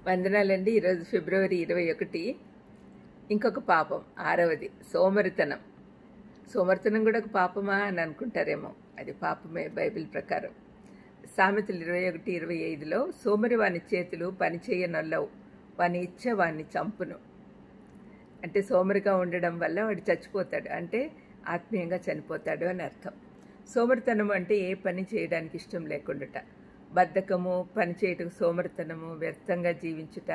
వందనాలండి. ఈరోజు ఫిబ్రవరి 21. ఇంకొక పాపం, 6వది సోమరితనం. సోమరితనం కూడా ఒక పాపమా అని అనుకుంటారేమో. అది పాపమే బైబిల్ ప్రకారం. సామెతలు 21:25లో సోమరి వాని చేతులు పనిచేయనొల్లవు, వాని ఇచ్చ వాణ్ణి చంపును. అంటే సోమరిగా ఉండడం వల్ల వాడు చచ్చిపోతాడు, అంటే ఆత్మీయంగా చనిపోతాడు అని అర్థం. సోమరితనం అంటే ఏ పని చేయడానికి ఇష్టం లేకుండాట, బద్ధకము, పనిచేయటం, సోమరితనము, వ్యర్థంగా జీవించుట,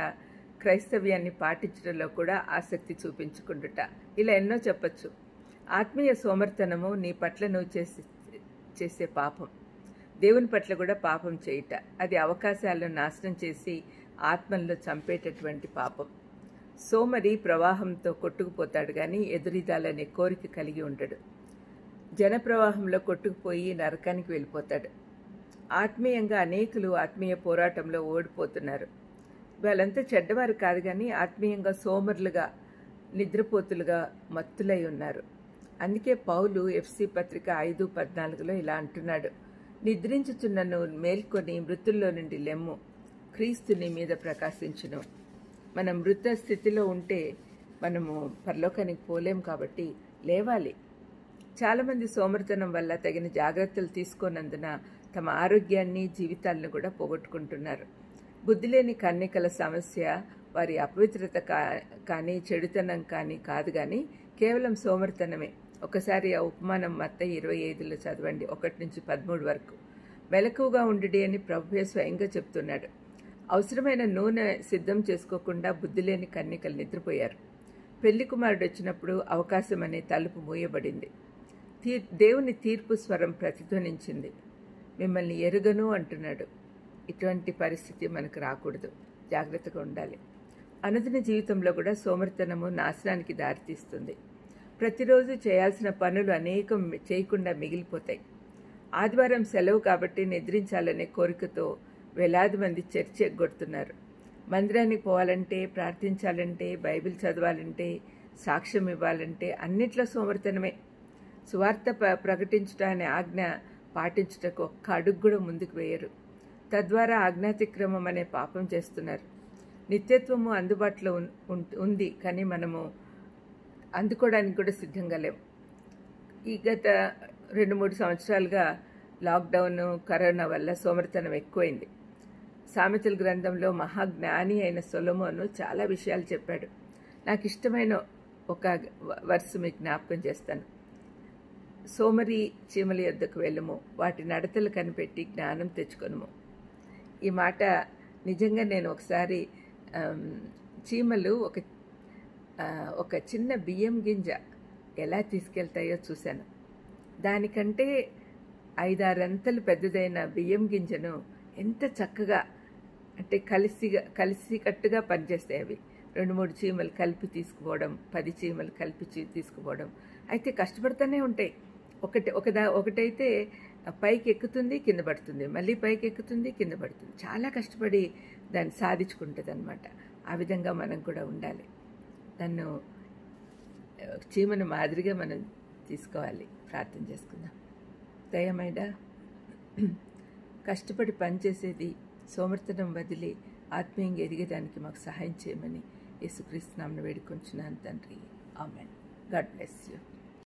క్రైస్తవ్యాన్ని పాటించడంలో కూడా ఆసక్తి చూపించుకుంటుట, ఇలా ఎన్నో చెప్పచ్చు. ఆత్మీయ సోమరితనము నీ పట్ల నువ్వు చేసే పాపం. దేవుని పట్ల కూడా పాపం చేయుట, అది అవకాశాలను నాశనం చేసి ఆత్మల్లో చంపేటటువంటి పాపం. సోమరి ప్రవాహంతో కొట్టుకుపోతాడు కానీ ఎదురీదాలనే కోరిక కలిగి ఉండడు. జన ప్రవాహంలో కొట్టుకుపోయి నరకానికి వెళ్ళిపోతాడు. ఆత్మీయంగా అనేకులు ఆత్మీయ పోరాటంలో ఓడిపోతున్నారు. వాళ్ళంతా చెడ్డవారు కాదు కానీ ఆత్మీయంగా సోమరులుగా, నిద్రపోతులుగా, మత్తులై ఉన్నారు. అందుకే పౌలు ఎఫ్సి పత్రిక 5:14లో ఇలా అంటున్నాడు: నిద్రించుచున్న నువ్వు మేల్కొని మృతుల్లో నుండి లెమ్ము, క్రీస్తు నీ మీద ప్రకాశించును. మనం మృత స్థితిలో ఉంటే మనము పరలోకానికి పోలేం, కాబట్టి లేవాలి. చాలామంది సోమరితనం వల్ల తగిన జాగ్రత్తలు తీసుకోనందున తమ ఆరోగ్యాన్ని, జీవితాలను కూడా పోగొట్టుకుంటున్నారు. బుద్ధిలేని కన్యకల సమస్య వారి అపవిత్రత కానీ చెడుతనం కానీ కాదు, కానీ కేవలం సోమరితనమే. ఒకసారి ఆ ఉపమానం మత్తయి 25లో చదవండి, 1-13 వరకు. మెలకువగా ఉండుడి అని ప్రభువే స్వయంగా చెప్తున్నాడు. అవసరమైన నూనె సిద్ధం చేసుకోకుండా బుద్ధిలేని కన్యకలు నిద్రపోయారు. పెళ్లి కుమారుడు వచ్చినప్పుడు అవకాశం అనే తలుపు మూయబడింది. దేవుని తీర్పు స్వరం ప్రతిధ్వనించింది. మిమ్మల్ని ఎరుగను అంటున్నాడు. ఇటువంటి పరిస్థితి మనకు రాకూడదు, జాగ్రత్తగా ఉండాలి. అనుదిన జీవితంలో కూడా సోమరితనము నాశనానికి దారితీస్తుంది. ప్రతిరోజు చేయాల్సిన పనులు అనేకం చేయకుండా మిగిలిపోతాయి. ఆదివారం సెలవు కాబట్టి నిద్రించాలనే కోరికతో వేలాది మంది చర్చ్ ఎగ్గొడుతున్నారు. మందిరానికి పోవాలంటే, ప్రార్థించాలంటే, బైబిల్ చదవాలంటే, సాక్ష్యం ఇవ్వాలంటే అన్నిట్లో సోమరితనమే. సువార్త ప్రకటించుట అనే ఆజ్ఞ పాటించుటకు ఒక్క అడుగు కూడా ముందుకు వేయరు. తద్వారా ఆజ్ఞాతిక్రమం అనే పాపం చేస్తున్నారు. నిత్యత్వము అందుబాటులో ఉంది, కానీ మనము అందుకోవడానికి కూడా సిద్ధంగా లేము. ఈ గత 2-3 సంవత్సరాలుగా లాక్డౌన్, కరోనా వల్ల సోమరితనం ఎక్కువైంది. సామెతల గ్రంథంలో మహాజ్ఞాని అయిన సొలొమోను చాలా విషయాలు చెప్పాడు. నాకు ఇష్టమైన ఒక వర్స్ మీకు జ్ఞాపకం చేస్తాను. సోమరి చీమల యొద్దకు వెళ్ళము, వాటి నడతలు కనిపెట్టి జ్ఞానం తెచ్చుకొనుము. ఈ మాట నిజంగా నేను ఒకసారి చీమలు ఒక చిన్న బియ్యం గింజ ఎలా తీసుకెళ్తాయో చూశాను. దానికంటే 5-6 అంతలు పెద్దదైన బియ్యం గింజను ఎంత చక్కగా, అంటే కలిసికట్టుగా పనిచేస్తాయి అవి. 2-3 చీమలు కలిపి తీసుకుపోవడం, 10 చీమలు కలిపి తీసుకుపోవడం. అయితే కష్టపడుతూనే ఉంటాయి. ఒకటైతే పైకి ఎక్కుతుంది, కింద పడుతుంది, మళ్ళీ పైకి ఎక్కుతుంది, కింద పడుతుంది. చాలా కష్టపడి దాన్ని సాధించుకుంటుంది అనమాట. ఆ విధంగా మనం కూడా ఉండాలి. దాన్ని చీమను మాదిరిగా మనం తీసుకోవాలి. ప్రార్థన చేసుకుందాం. దయమైనా కష్టపడి పనిచేసేది సోమరితనం వదిలి ఆత్మీయంగా ఎదిగేదానికి మాకు సహాయం చేయమని యేసుక్రీస్తు నామమున వేడుకొంచున్నాను తండ్రి. ఆమేన్. God bless you.